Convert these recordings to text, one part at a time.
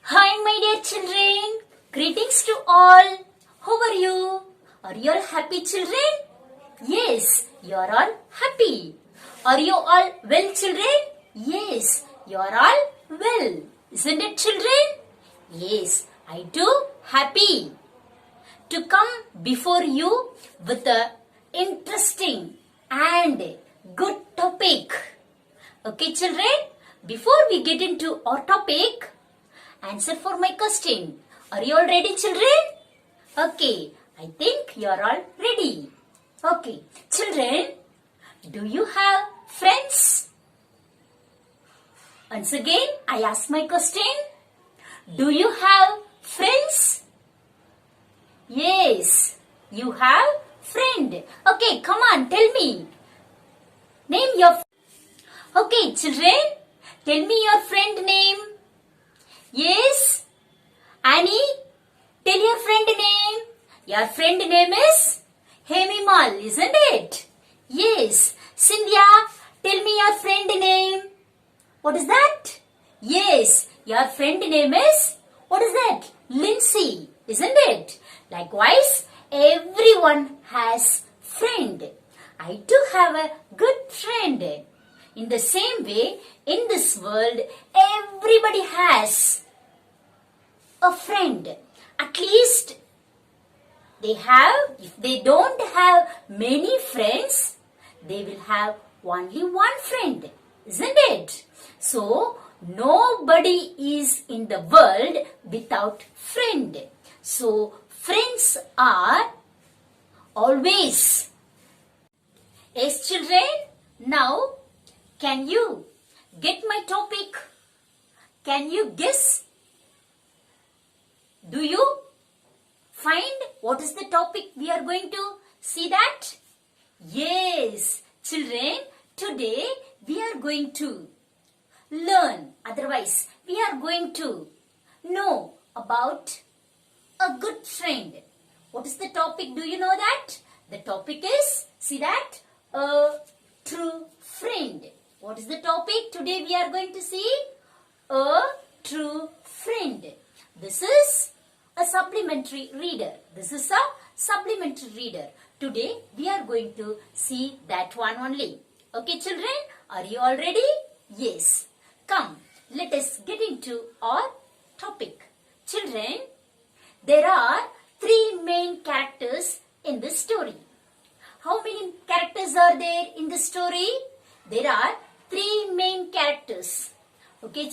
Hi, my dear children. Greetings to all. How are you? Are you all happy, children? Yes, you are all happy. Are you all well, children? Yes, you are all well. Isn't it, children? Yes, I too happy to come before you with a interesting and good topic. Okay, children, before we get into our topic, answer for my question. Are you all ready, children? Okay, I think you are all ready. Okay, children, do you have friends? Once again, I ask my question. Do you have friends? Yes, you have friend. Okay, come on, tell me. Name your. Okay, children, tell me your friend name. Yes, Annie, tell your friend name. Your friend name is Hemimal, isn't it? Yes, Cynthia, tell me your friend name. What is that? Yes, your friend name is, what is that? Lindsay, isn't it? Likewise, everyone has friend. I too have a good friend. In the same way, in this world, everybody has a friend. At least they have, if they don't have many friends, they will have only one friend, isn't it? So, nobody is in the world without friend. So, friends are always. Yes, children, now can you get my topic? Can you guess? Do you find what is the topic we are going to see that? Yes, children, today we are going to learn. Otherwise, we are going to know about a good friend. What is the topic? Do you know that? The topic is, see that, a true friend. What is the topic? Today we are going to see a true friend. This is a supplementary reader. This is a supplementary reader. Today we are going to see that one only. Okay, children, are you all ready? Yes. Come, let us get into our topic. Children, there are three main characters in this story. How many characters are there in the story? There are three main characters. Okay,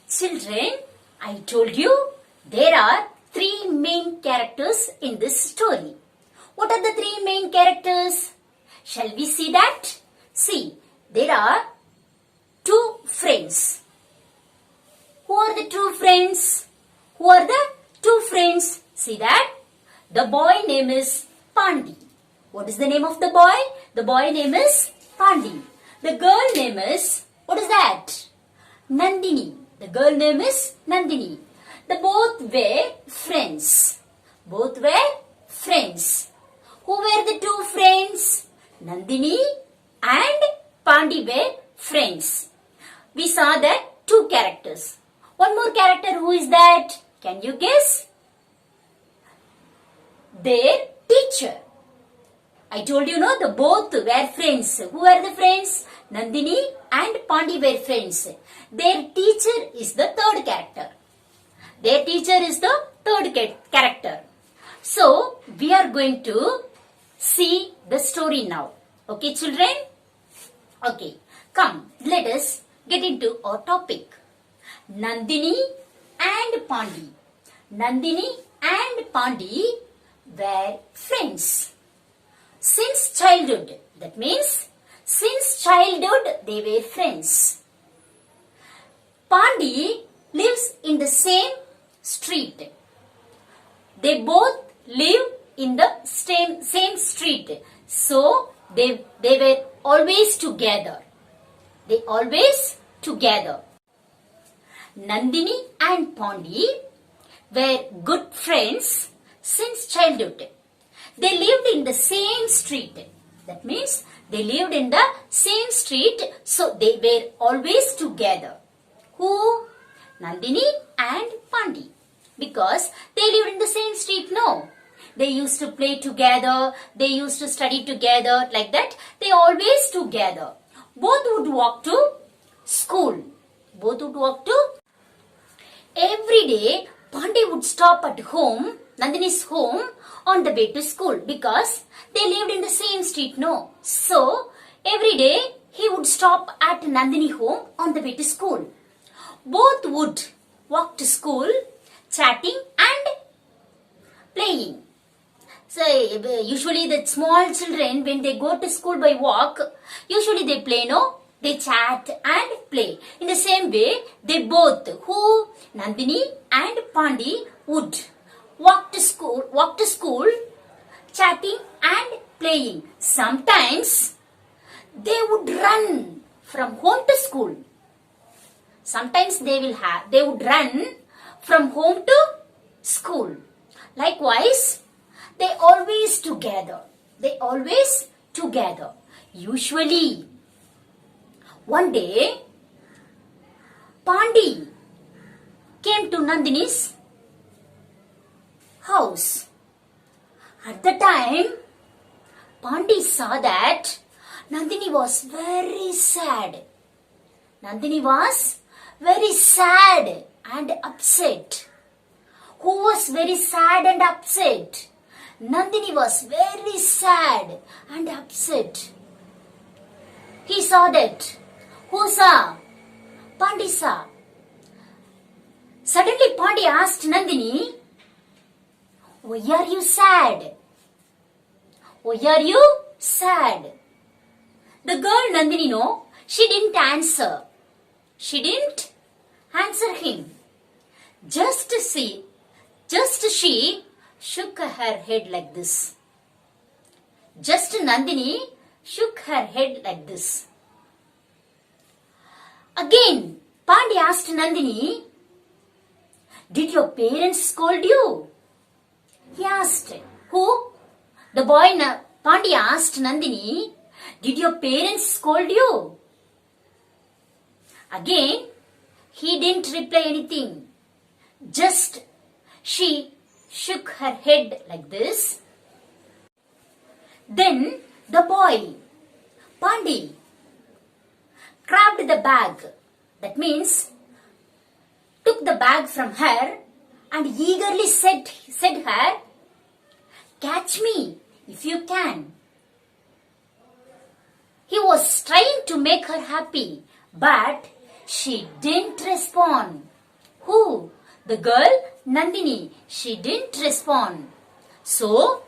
children, I told you there are three main characters in this story. What are the three main characters? Shall we see that? See, there are two friends. Who are the two friends? Who are the two friends? See that? The boy name is Pandi. What is the name of the boy? The boy name is Pandi. The girl name is, what is that? Nandini. The girl name is Nandini. They both were friends. Both were friends. Who were the two friends? Nandini and Pandi were friends. We saw that two characters. One more character, who is that? Can you guess? Their teacher. I told you, no, the both were friends. Who were the friends? Nandini and Pandi were friends. Their teacher is the third character. Their teacher is the third character. So, we are going to see the story now. Okay, children? Okay, come, let us get into our topic. Nandini and Pandi. Nandini and Pandi were friends. Since childhood, that means since childhood they were friends. Pandi lives in the same street. They both live in the same street. So they were always together. They always together. Nandini and Pandi were good friends since childhood. They lived in the same street. That means they lived in the same street, so they were always together. Who? Nandini and Pandi. Because they lived in the same street, no. They used to play together, they used to study together, like that. They always together. Both would walk to school. Both would walk to. Every day, Pandi would stop at home, Nandini's home, on the way to school because they lived in the same street, no. So, every day he would stop at Nandini home on the way to school. Both would walk to school, chatting and playing. So, usually the small children, when they go to school by walk, usually they play, no? They chat and play. In the same way, they both, who, Nandini and Pandi, would walk to school, chatting and playing. Sometimes, they would run from home to school. Sometimes they would run from home to school. Likewise, they always together. Usually, one day, Pandi came to Nandini's house. At the time, Pandi saw that Nandini was very sad. Nandini was very sad and upset. Who was very sad and upset? Nandini was very sad and upset. He saw that. Who saw? Pandi saw. Suddenly Pandi asked Nandini, why are you sad? Why are you sad? The girl Nandini, no, she didn't answer. She didn't answer him. Just she shook her head like this. Just Nandini shook her head like this. Again, Pandi asked Nandini, did your parents scold you? He asked. Who? The boy Pandi asked Nandini, did your parents scold you? Again, he didn't reply anything. Just she shook her head like this. Then the boy, Pandi, grabbed the bag. That means, took the bag from her and eagerly said her, catch me if you can. He was trying to make her happy, but she didn't respond. Who? The girl Nandini. She didn't respond. So,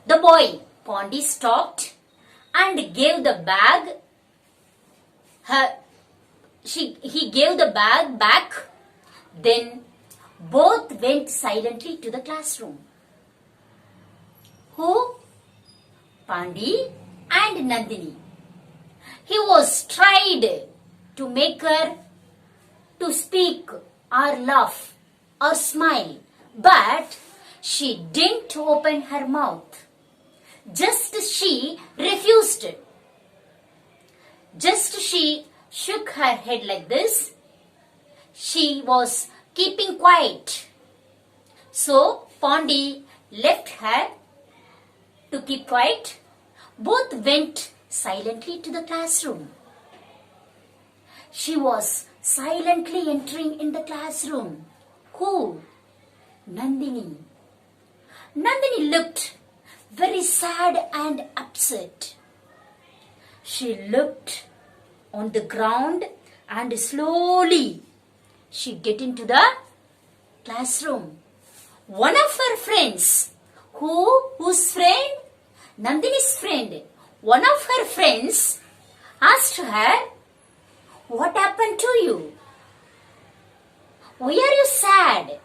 the boy Pandi stopped and gave the bag he gave the bag back. Then both went silently to the classroom. Who? Pandi and Nandini. He was tried to make her to speak or laugh or smile, but she didn't open her mouth. Just she refused. Just she shook her head like this. She was keeping quiet. So Pandi left her to keep quiet. Both went silently to the classroom. She was silently entering in the classroom. Who? Nandini. Nandini looked very sad and upset. She looked on the ground and slowly she get into the classroom. One of her friends, whose friend? Nandini's friend. One of her friends asked her, what happened to you? Why are you sad?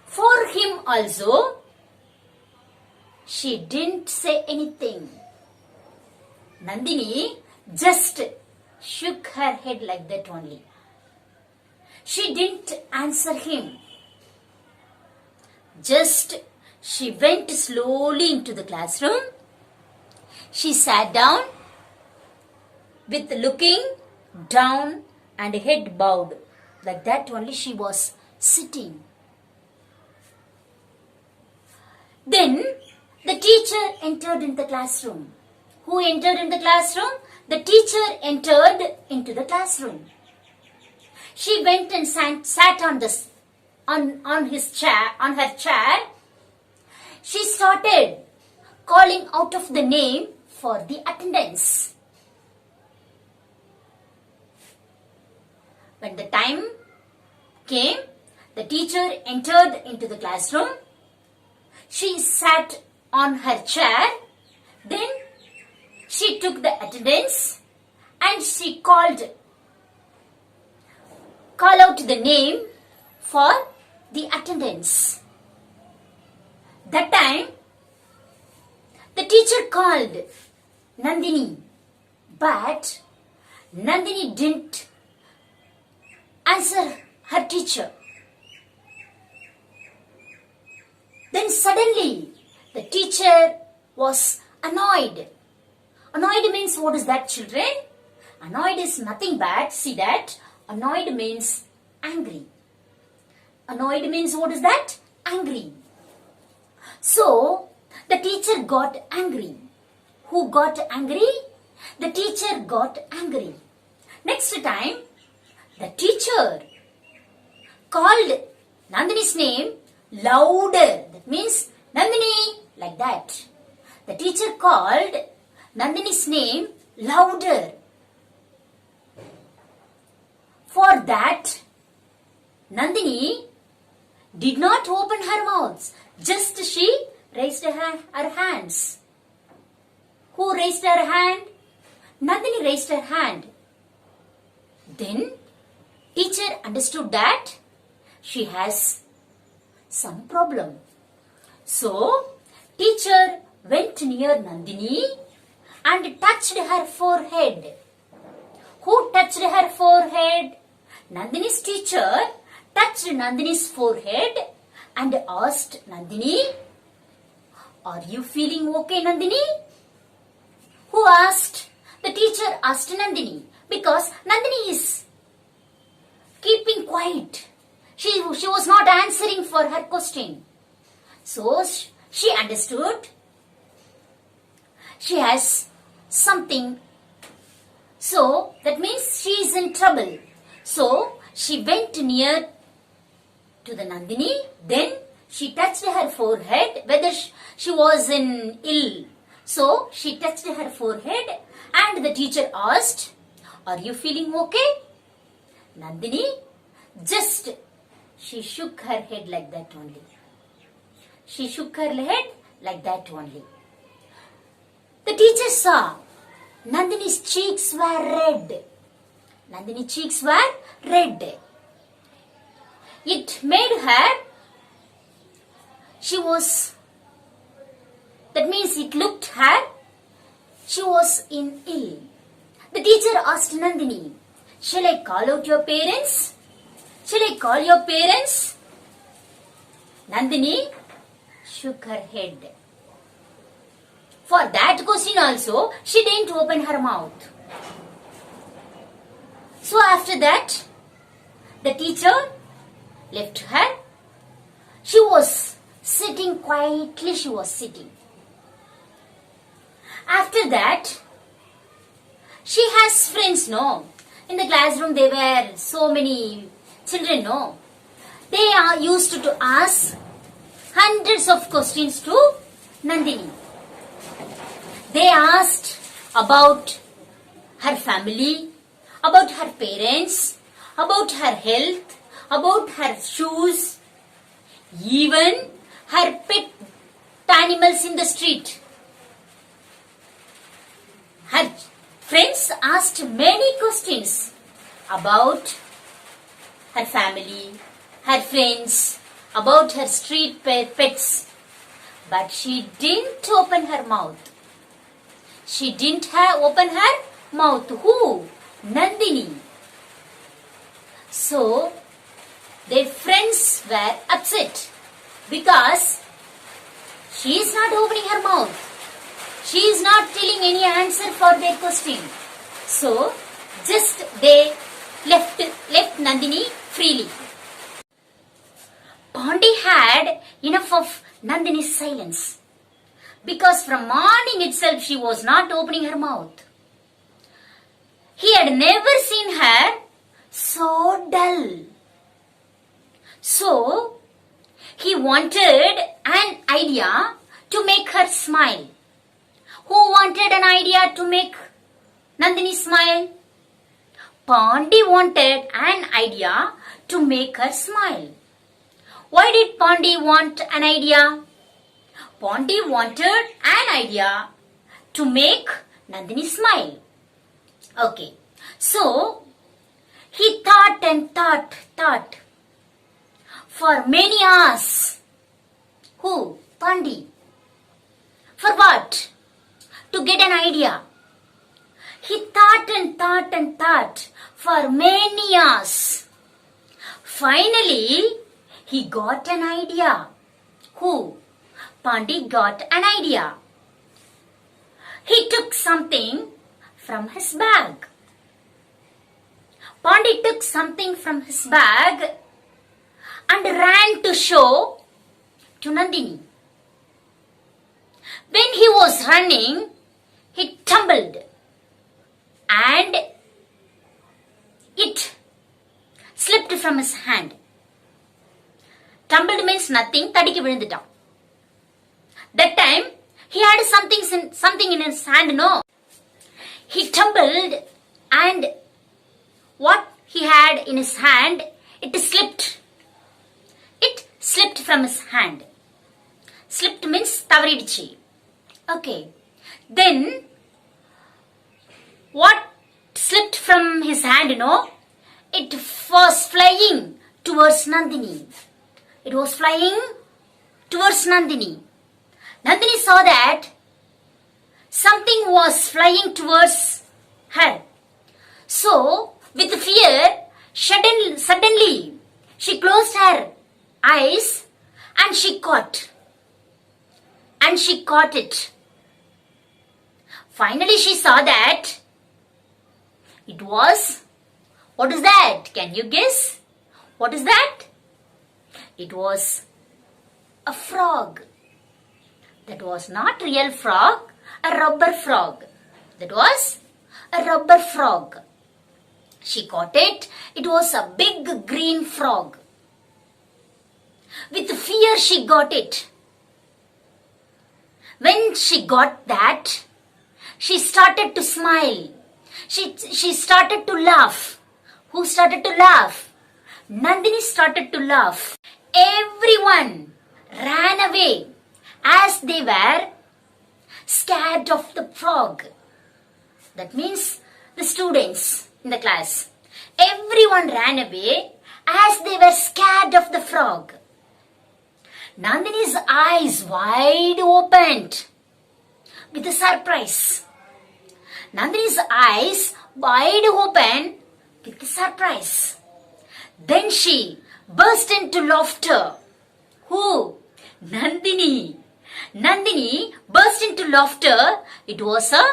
For him also, she didn't say anything. Nandini just shook her head like that only. She didn't answer him. Just she went slowly into the classroom. She sat down with looking down and head bowed Like that only she was sitting. Then the teacher entered in the classroom. Who entered in the classroom? The teacher entered into the classroom. She went and sat on her chair. She started calling out of the name for the attendance. When the time came, the teacher entered into the classroom. She sat on her chair. Then she took the attendance and she called out the name for the attendance. That time, the teacher called Nandini, but Nandini didn't answer her teacher. Then suddenly, the teacher was annoyed. Annoyed means, what is that, children? Annoyed is nothing but, see that, annoyed means angry. Annoyed means, what is that? Angry. So, the teacher got angry. Who got angry? The teacher got angry. Next time, the teacher called Nandini's name louder. That means, Nandini, like that. The teacher called Nandini's name louder. For that, Nandini did not open her mouth. Just she raised her hands. Who raised her hand? Nandini raised her hand. Then teacher understood that she has some problem. So teacher went near Nandini and touched her forehead. Who touched her forehead? Nandini's teacher touched Nandini's forehead and asked Nandini, "Are you feeling okay, Nandini?" Who asked? The teacher asked Nandini, because Nandini is keeping quiet. She was not answering for her question. So she understood she has something. So that means she is in trouble. So she went near to the Nandini. Then she touched her forehead, whether she was in ill. So she touched her forehead and the teacher asked, "Are you feeling okay?" Nandini she shook her head like that only. She shook her head like that only. The teacher saw Nandini's cheeks were red. Nandini's cheeks were red. It made her, that means it looked her, she was in ill. The teacher asked Nandini, "Shall I call out your parents? Shall I call your parents?" Nandini shook her head. For that question also, she didn't open her mouth. So after that, the teacher left her. She was sitting quietly, she was sitting. After that, she has friends, no? In the classroom there were so many children, no? They are used to ask hundreds of questions to Nandini. They asked about her family, about her parents, about her health, about her shoes, even her pet animals in the street. Her friends asked many questions about her family, her friends, about her street pets. But she didn't open her mouth. She didn't open her mouth. Who? Nandini. So, their friends were upset because she is not opening her mouth. She is not telling any answer for their question. So, just they left Nandini freely. Pandi had enough of Nandini's silence, because from morning itself she was not opening her mouth. He had never seen her so dull. So, he wanted an idea to make her smile. Who wanted an idea to make Nandini smile? Pandi wanted an idea to make her smile. Why did Pandi want an idea? Pandi wanted an idea to make Nandini smile. Okay, so he thought and thought for many hours. Who? Pandi. For what? To get an idea. He thought and thought for many hours. Finally, he got an idea. Who? Pandi got an idea. He took something from his bag. Pandi took something from his bag and ran to show to Nandini. When he was running, he tumbled and it slipped from his hand. Tumbled means nothing, tadiki vilunditam. That time, he had something in his hand, no? He tumbled and what he had in his hand, it slipped. It slipped from his hand. Slipped means tavaridichi. Okay. Then, what slipped from his hand, it was flying towards Nandini. It was flying towards Nandini. Nandini saw that something was flying towards her. So, with fear, suddenly she closed her eyes and she caught it. Finally, she saw that it was, what is that? Can you guess? What is that? It was a frog. That was not real frog, a rubber frog. That was a rubber frog. She caught it. It was a big green frog. With fear, she got it. When she got that, she started to smile. She started to laugh. Who started to laugh? Nandini started to laugh. Everyone ran away as they were scared of the frog. That means the students in the class. Everyone ran away as they were scared of the frog. Nandini's eyes wide opened with a surprise. Nandini's eyes wide open with a surprise. Then she burst into laughter. Who? Nandini. Nandini burst into laughter. It was a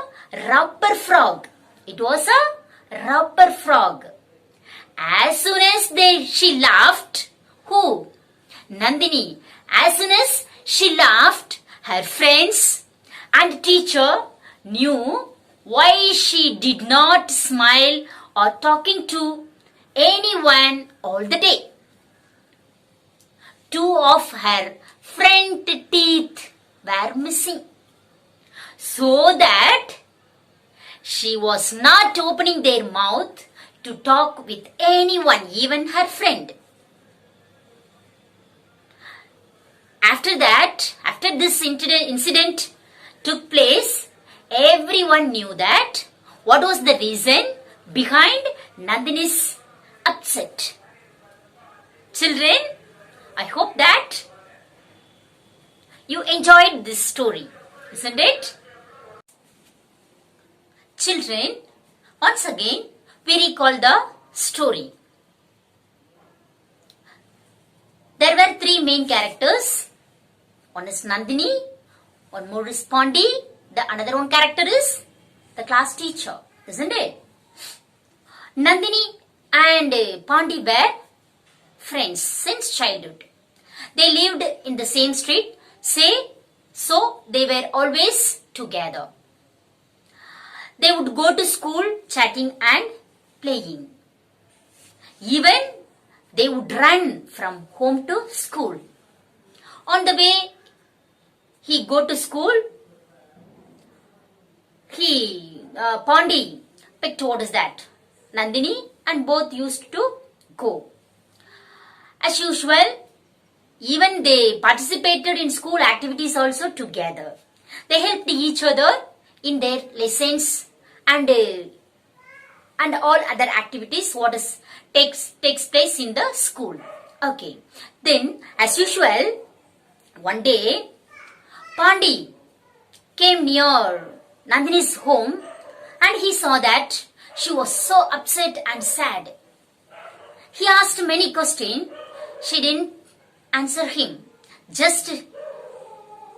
rubber frog. It was a rubber frog. As soon as she laughed, who? Nandini. As soon as she laughed, her friends and teacher knew why she did not smile or talking to anyone all the day. Two of her front teeth were missing, so that she was not opening their mouth to talk with anyone, even her friend. After this incident took place, everyone knew that what was the reason behind Nandini's upset. Children, I hope that you enjoyed this story, isn't it? Children, once again we recall the story. There were three main characters. One is Nandini, one more is Pandi, the another one character is the class teacher, isn't it? Nandini and Pandi were friends since childhood. They lived in the same street, so they were always together. They would go to school chatting and playing. Even they would run from home to school. On the way he go to school, Pondi picked Nandini, and both used to go. As usual, even they participated in school activities also together. They helped each other in their lessons and all other activities takes place in the school. Okay. Then, as usual, one day, Pandi came near Nandini's home and he saw that she was so upset and sad. He asked many questions. She didn't answer him. Just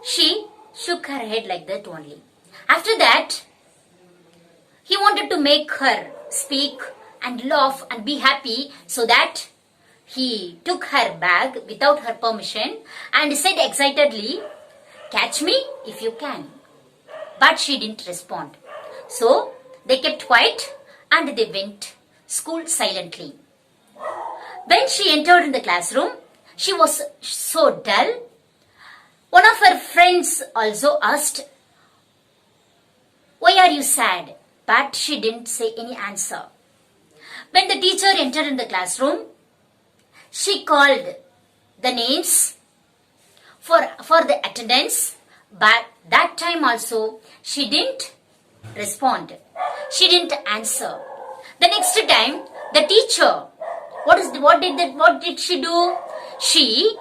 she shook her head like that only. After that, he wanted to make her speak and laugh and be happy, so that he took her bag without her permission and said excitedly, "Catch me if you can." But she didn't respond. So they kept quiet and they went school silently. When she entered in the classroom, she was so dull. One of her friends also asked, "Why are you sad?" But she didn't say any answer. When the teacher entered in the classroom, she called the names for the attendance, but that time also she didn't respond. She didn't answer. The next time, the teacher, what did she do? She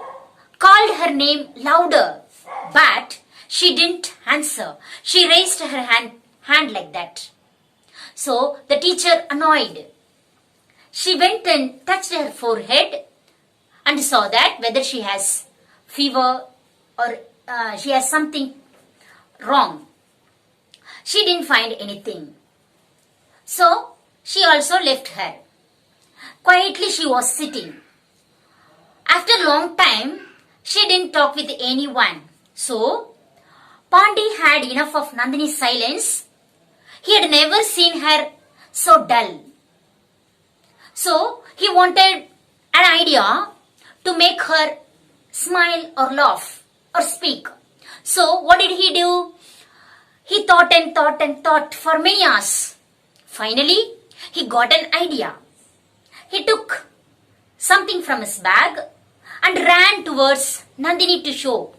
called her name louder, but she didn't answer. She raised her hand like that. So the teacher, annoyed, she went and touched her forehead and saw that whether she has fever or she has something wrong. She didn't find anything. So she also left her. Quietly she was sitting. After a long time, she didn't talk with anyone. So Pandi had enough of Nandini's silence. He had never seen her so dull. So he wanted an idea to make her smile or laugh or speak. So what did he do? He thought and thought and thought for many hours. Finally, he got an idea. He took something from his bag and ran towards Nandini to show.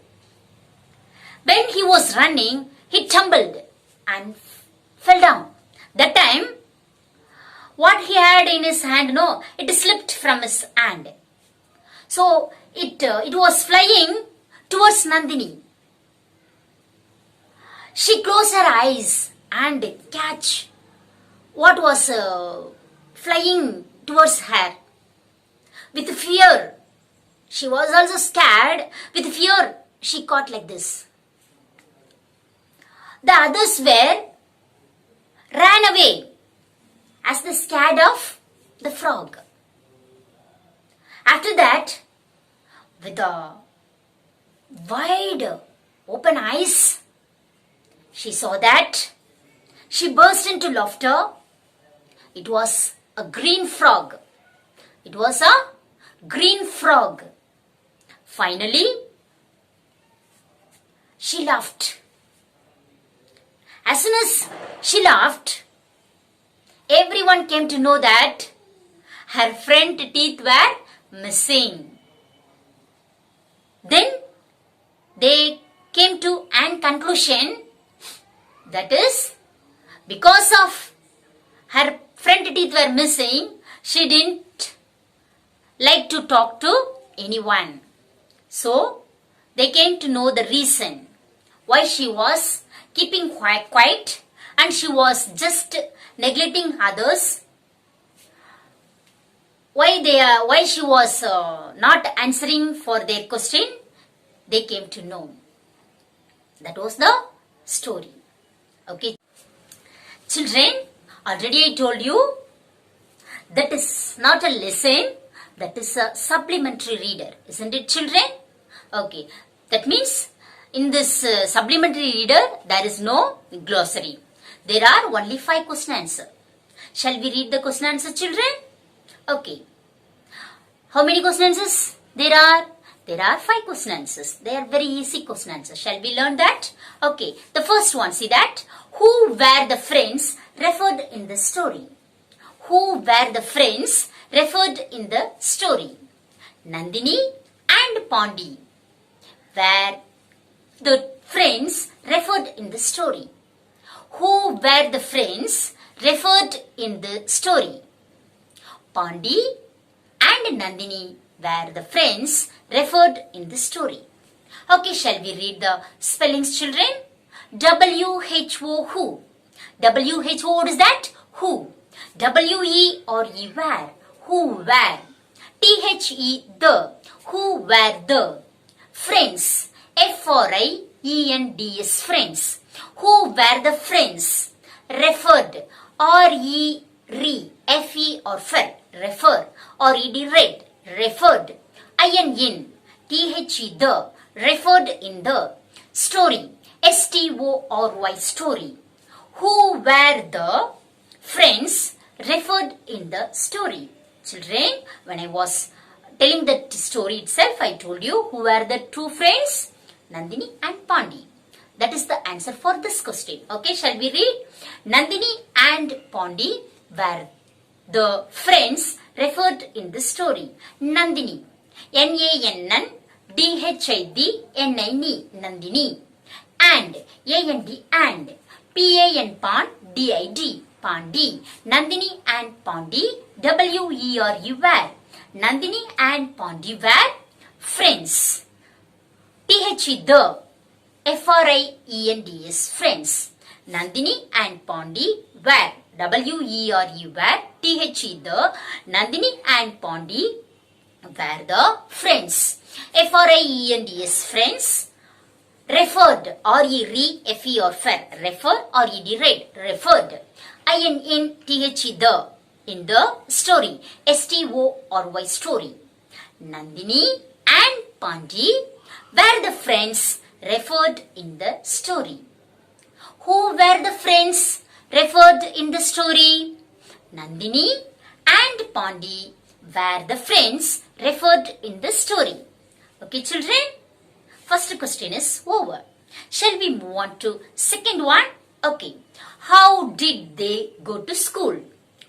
When he was running, he tumbled and fell down. That time, what he had in his hand, it slipped from his hand. So it was flying towards Nandini. She closed her eyes and catch what was flying towards her. With fear, she was also scared. With fear, she caught like this. The others ran away as they scared of the frog. After that, with the wide open eyes, she saw that. She burst into laughter. It was a green frog. It was a green frog. Finally, she laughed. As soon as she laughed, everyone came to know that her front teeth were missing. Then they came to an conclusion, that is, because of her front teeth were missing, she didn't like to talk to anyone. So they came to know the reason why she was keeping quiet and she was just neglecting others. Why she was not answering for their question, they came to know. That was the story. Okay. Children, already I told you that is not a lesson. That is a supplementary reader, isn't it, children? Okay, that means in this supplementary reader, there is no glossary. There are only 5 question answers. Shall we read the question answer, children? Okay. How many question answers there are? There are 5 question answers. They are very easy question answers. Shall we learn that? Okay. The first one, see that. Who were the friends referred in the story? Who were the friends referred in the story? Nandini and Pondi were the friends referred in the story. Who were the friends referred in the story? Pondi and Nandini were the friends referred in the story. Okay, shall we read the spellings, children? W-H-O, who. W-H-O, what is that? Who. W-E or E, where. Who were. T-H-E, the. Who were the. Friends. F-R-I-E-N-D-S, friends. Who were the friends? Referred. R-E-R-E. F-E or fer. Refer. R-E-D, read. Referred. I-N-N. T-H-E, the. Referred in the. Story. S-T-O-R-Y, story. Who were the friends referred in the story? Children, when I was telling the story itself, I told you who were the two friends? Nandini and Pondi. That is the answer for this question. Okay, shall we read? Nandini and Pondi were the friends referred in the story. Nandini. N-A-N-N-D-H-I-D-N-I-N-I. Nandini. And. A-N-D. And. P-A-N-P-O-N-D-I-D. Pandi. Nandini and Pondi. W-E-R-E were. Nandini and Pondi were friends. T-H-E, the. F-R-I-E-N-D-S, friends. Nandini and Pondi were. W-E-R-E were. T-H-E, the. Nandini and Pondi were the friends. F-R-I-E-N-D-S, friends. Referred. R-E-R-E, F-E or fer. Refer. R-E-D, read. Referred. I-N-N-T-H-E, the. In the story. S-T-O-R-Y, story. Nandini and Pondi were the friends referred in the story. Who were the friends referred in the story? Nandini and Pondi were the friends referred in the story. Okay, children? First question is over. Shall we move on to second one? Okay. How did they go to school?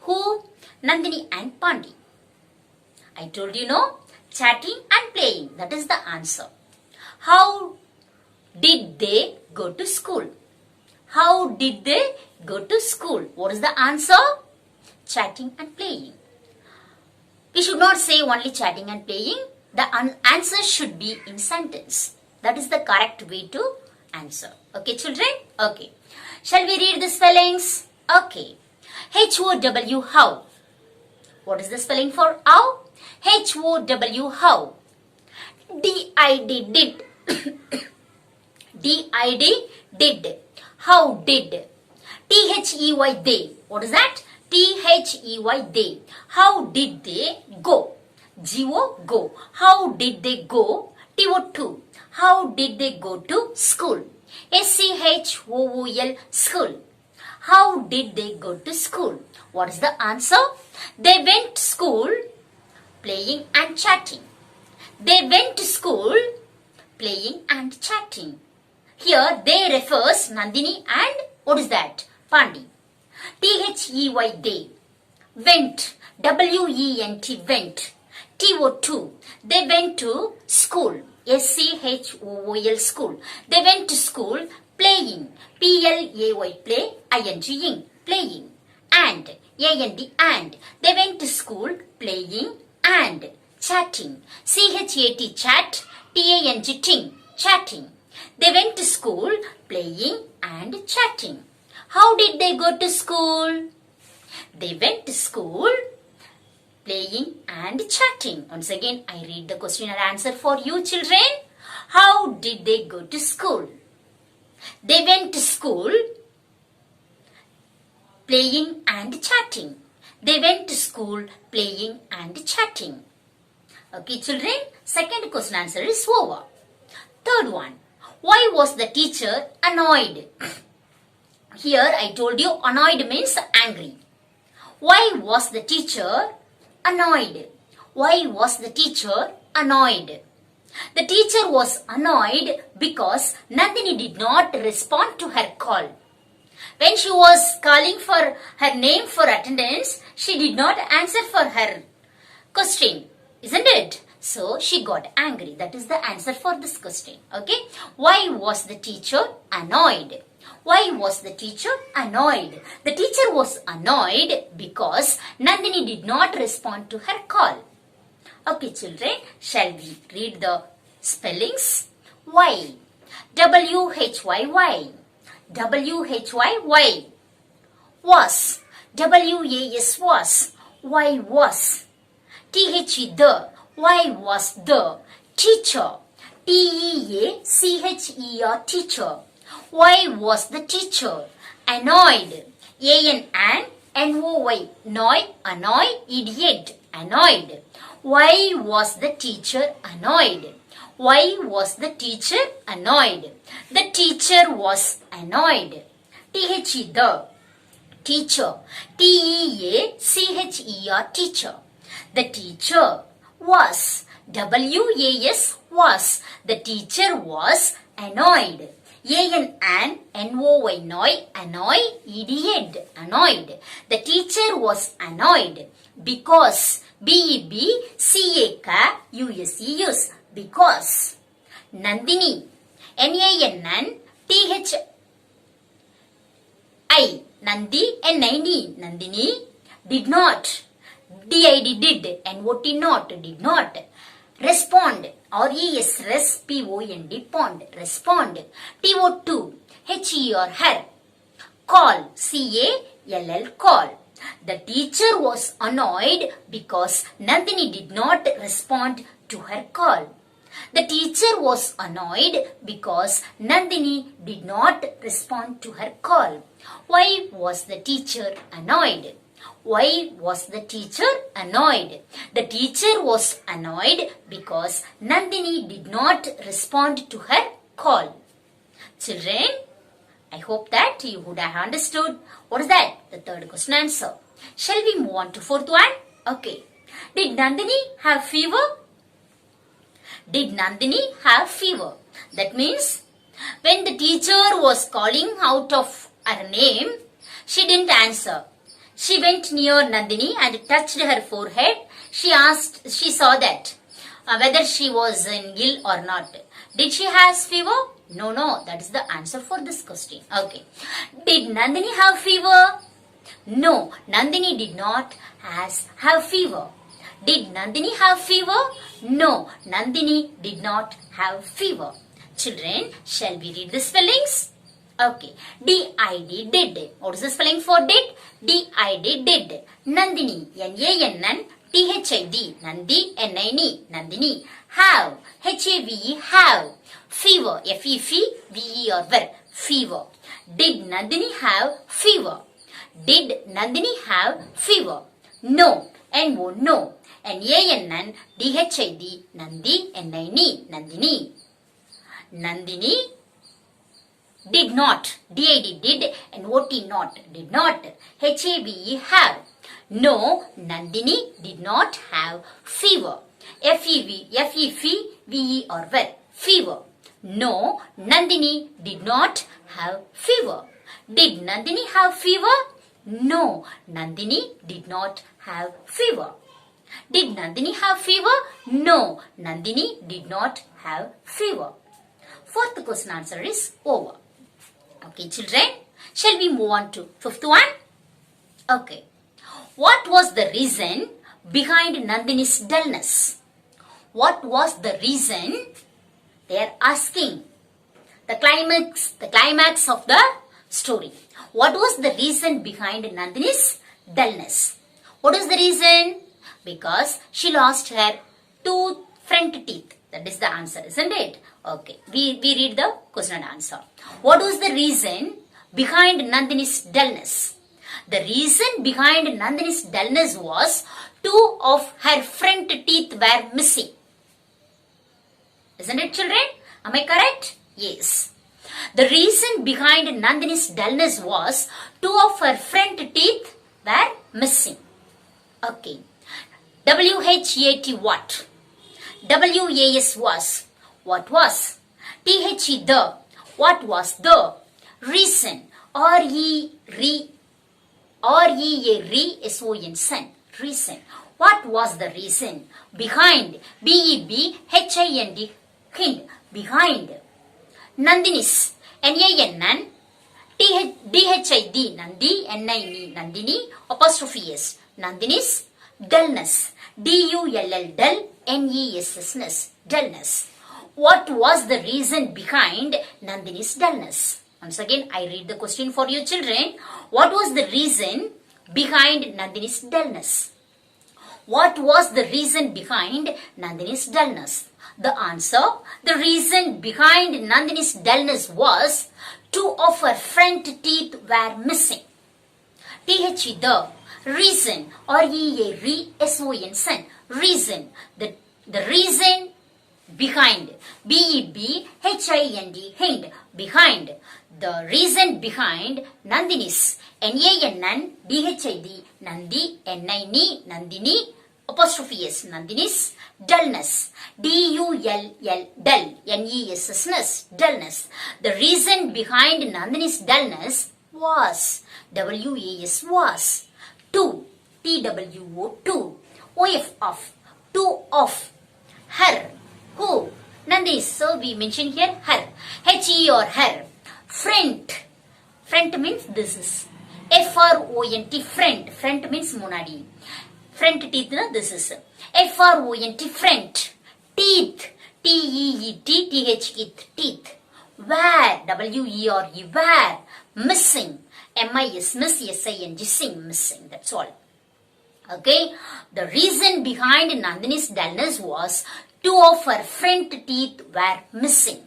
Who? Nandini and Pondi. I told you no? Chatting and playing. That is the answer. How did they go to school? How did they go to school? What is the answer? Chatting and playing. We should not say only chatting and playing. The answer should be in sentence. That is the correct way to answer. Okay, children? Okay. Shall we read the spellings? Okay. H-O-W, how. What is the spelling for how? H-O-W, how. D-I-D, did. D-I-D, did. How did. T-H-E-Y, they. What is that? T-H-E-Y, they. How did they go? G-O, go. How did they go? T-O, to. How did they go to school? S-C-H-O-O-L, school. How did they go to school? What is the answer? They went to school playing and chatting. They went to school playing and chatting. Here they refers Nandini and what is that? Pondi. T-H-E-Y, they. Went. W-E-N-T, went. T-O-2. They went to school. S-C-H-O-O-L, school. They went to school playing. P-L-A-Y, play. I-N-G, ing, playing. And. A-N-D, and. They went to school playing and chatting. C-H-A-T, chat. T-A-N-G, ting, chatting. They went to school playing and chatting. How did they go to school? They went to school playing and chatting. Once again, I read the question and answer for you, children. How did they go to school? They went to school playing and chatting. They went to school playing and chatting. Okay, children, second question answer is over. Third one, why was the teacher annoyed? Here I told you annoyed means angry. Why was the teacher annoyed? Why was the teacher annoyed? The teacher was annoyed because Nandini did not respond to her call. When she was calling for her name for attendance, she did not answer for her question, isn't it? So she got angry. That is the answer for this question. Okay. Why was the teacher annoyed? Why was the teacher annoyed? The teacher was annoyed because Nandini did not respond to her call. Okay, children, shall we read the spellings? Why. W-H-Y-Y. W-H-Y-Y. Was. W-A-S was. Why was. T-H-E the. Why was the. Teacher. T-E-A-C-H-E-R teacher. Why was the teacher annoyed? A-N-N N-O-Y. Annoy, idiot. Annoyed. Why was the teacher annoyed? Why was the teacher annoyed? The teacher was annoyed. T-H-E the. Teacher. T-E-A-C-H-E-R teacher. The teacher was. W-A-S was. The teacher was annoyed. A-N-N-O-Y. Annoy, idiot. Annoyed. The teacher was annoyed because. B-E-B-C-A-K-U-S-E-S. Because. Nandini. N-A-N-N-T-H-I. Nandi. N-I-N-I. Nandini did not. D-I-D did. N-O-T not. Did not. Respond. R-E-S. Res. P-O-N-D. Pond. Respond. T-O-2. H-E-R. Her. Call. C-A-L-L. Call. The teacher was annoyed because Nandini did not respond to her call. The teacher was annoyed because Nandini did not respond to her call. Why was the teacher annoyed? Why was the teacher annoyed? The teacher was annoyed because Nandini did not respond to her call. Children, I hope that you would have understood. What is that? The third question answer. Shall we move on to fourth one? Okay. Did Nandini have fever? Did Nandini have fever? That means when the teacher was calling out of her name, she didn't answer. She went near Nandini and touched her forehead. She saw that whether she was ill or not. Did she have fever? No, that is the answer for this question. Okay. Did Nandini have fever? No, Nandini did not have fever. Did Nandini have fever? No, Nandini did not have fever. Children, shall we read the spellings? Okay. D-I-D, did. What is the spelling for did? D-I-D, did. Nandini, N-A-N-N-T-H-I-D, Nandi, N-I-N-I, Nandini. Have, H-A-V-E, have. Fever, F-E-V-E-R, fever. Did Nandini have fever? Did Nandini have fever? No, N-O, no. N-A-N-N-D-H-I-D, Nandi, N-I-N-I, Nandini. Nandini did not. D-I-D, did. N-O-T, not. Did not. H-A-V-E, have. No, Nandini did not have fever. F-E-V-E-R, fever. No, Nandini did not have fever. Did Nandini have fever? No, Nandini did not have fever. Did Nandini have fever? No, Nandini did not have fever. Fourth question answer is over. Okay, children, shall we move on to fifth one? Okay. What was the reason behind Nandini's dullness? What was the reason? They are asking. The climax of the story. What was the reason behind Nandini's dullness? What is the reason? Because she lost her two front teeth. That is the answer, isn't it? Okay. We read the question and answer. What was the reason behind Nandini's dullness? The reason behind Nandini's dullness was two of her front teeth were missing. Isn't it, children? Am I correct? Yes. The reason behind Nandini's dullness was two of her front teeth were missing. Okay. WHAT what? WAS was. What was? THE the. What was the? Reason. REARESON son. Reason. What was the reason? Behind. BEBHIND. Hind. Behind. Nandini's. NANN. DHID. Nandi. NINI. Nandini. Apostrophe S. Nandini's. Dullness. DULL. Dull. NESS. Dullness. What was the reason behind Nandini's dullness? Once again, I read the question for you children. What was the reason behind Nandini's dullness? What was the reason behind Nandini's dullness? The answer, the reason behind Nandini's dullness was two of her front teeth were missing. THE the. Reason. REARESON son. Reason. The reason behind. BEBHIND. Hind. Behind. The reason behind Nandini's. NANN. DHID. Nandi. NINI. Nandini. Apostrophe S. Nandini's. Dullness. DULL. Dull. NESS. Dullness. The reason behind Nandini's dullness was. WAS was. Two. TWO. Two. OF of. Two of. Her. Who? Nandini's. So we mention here her. HE or her. Front. Front means this is. FRONT. Front. Front means munadi. Front teeth, no? This is. FRONT. Front. Teeth. TEET. THET. Teeth. Where. WERE. Where. Missing. MIS. Miss. SING. Sing. Missing. That's all. Okay. The reason behind Nandini's dullness was two of her front teeth were missing.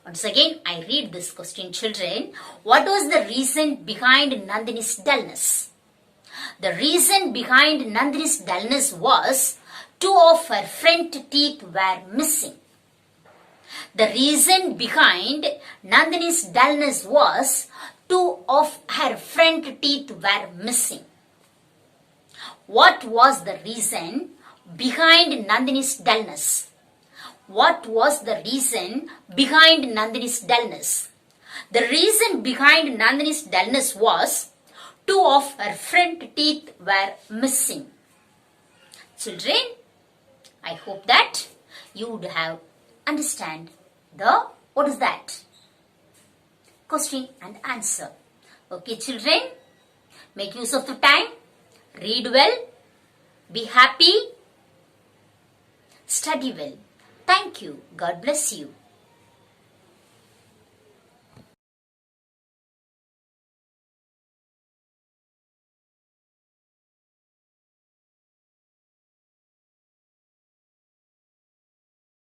Once again, I read this question, children. What was the reason behind Nandini's dullness? The reason behind Nandini's dullness was two of her front teeth were missing. The reason behind Nandini's dullness was two of her front teeth were missing. What was the reason behind Nandini's dullness? What was the reason behind Nandini's dullness? The reason behind Nandini's dullness was two of her front teeth were missing. Children, I hope that you would have understand the, what is that? Question and answer. Okay, children, make use of the time, read well, be happy, study well. Thank you. God bless you.